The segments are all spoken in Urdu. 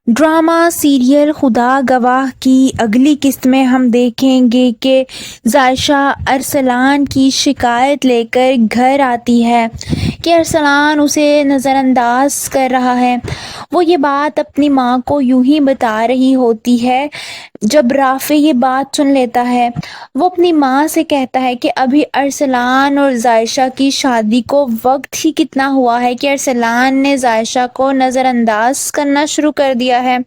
ڈرامہ سیریل خدا گواہ کی اگلی قسط میں ہم دیکھیں گے کہ ظاہرہ ارسلان کی شکایت لے کر گھر آتی ہے کہ ارسلان اسے نظر انداز کر رہا ہے۔ وہ یہ بات اپنی ماں کو یوں ہی بتا رہی ہوتی ہے۔ جب رافع یہ بات سن لیتا ہے وہ اپنی ماں سے کہتا ہے کہ ابھی ارسلان اور ظاہرہ کی شادی کو وقت ہی کتنا ہوا ہے کہ ارسلان نے ظاہرہ کو نظر انداز کرنا شروع کر دیا ہے۔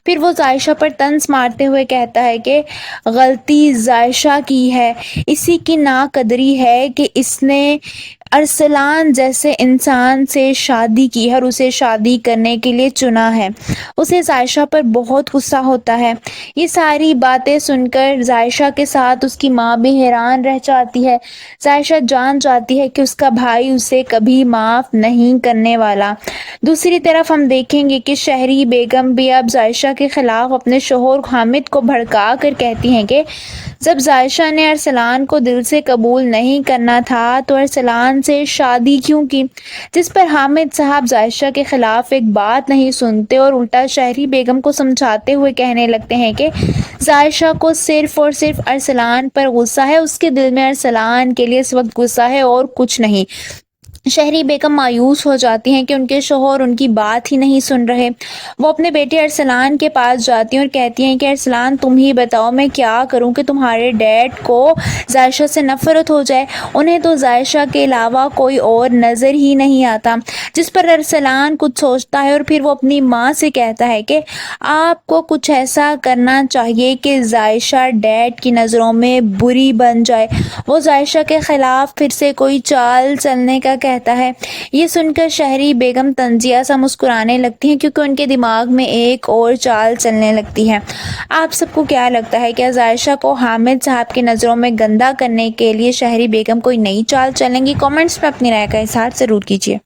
پھر وہ ظاہرہ پر طنز مارتے ہوئے کہتا ہے کہ غلطی ظاہرہ کی ہے، اسی کی ناقدری ہے کہ اس نے ارسلان جیسے انسان سے شادی کی ہے اور اسے شادی کرنے کے لیے چنا ہے۔ اسے ظاہرہ پر بہت غصہ ہوتا ہے۔ یہ ساری باتیں سن کر ظاہرہ کے ساتھ اس کی ماں بھی حیران رہ جاتی ہے۔ ظاہرہ جان جاتی ہے کہ اس کا بھائی اسے کبھی معاف نہیں کرنے والا۔ دوسری طرف ہم دیکھیں گے کہ شہری بیگم بھی اب ظاہرہ کے خلاف اپنے شوہر حامد کو بھڑکا کر کہتی ہیں کہ جب ظاہرہ نے ارسلان کو دل سے قبول نہیں کرنا تھا تو ارسلان سے شادی کیوں کی، جس پر حامد صاحب ظاہرہ کے خلاف ایک بات نہیں سنتے اور الٹا شہری بیگم کو سمجھاتے ہوئے کہنے لگتے ہیں کہ ظاہرہ کو صرف اور صرف ارسلان پر غصہ ہے، اس کے دل میں ارسلان کے لیے اس وقت غصہ ہے اور کچھ نہیں۔ شہری بیگم مایوس ہو جاتی ہیں کہ ان کے شوہر ان کی بات ہی نہیں سن رہے۔ وہ اپنے بیٹے ارسلان کے پاس جاتی ہیں اور کہتی ہیں کہ ارسلان تم ہی بتاؤ میں کیا کروں کہ تمہارے ڈیڈ کو ظاہرہ سے نفرت ہو جائے، انہیں تو ظاہرہ کے علاوہ کوئی اور نظر ہی نہیں آتا۔ جس پر ارسلان کچھ سوچتا ہے اور پھر وہ اپنی ماں سے کہتا ہے کہ آپ کو کچھ ایسا کرنا چاہیے کہ ظاہرہ ڈیڈ کی نظروں میں بری بن جائے۔ وہ ظاہرہ کے خلاف پھر سے کوئی چال چلنے کا کہتا ہے۔ یہ سن کر شہری بیگم طنزیہ سا مسکرانے لگتی ہیں کیونکہ ان کے دماغ میں ایک اور چال چلنے لگتی ہے۔ آپ سب کو کیا لگتا ہے کہ ظاہرہ کو حامد صاحب کی نظروں میں گندا کرنے کے لیے شہری بیگم کوئی نئی چال چلیں گی؟ کامنٹس میں اپنی رائے کا اظہار ضرور کیجیے۔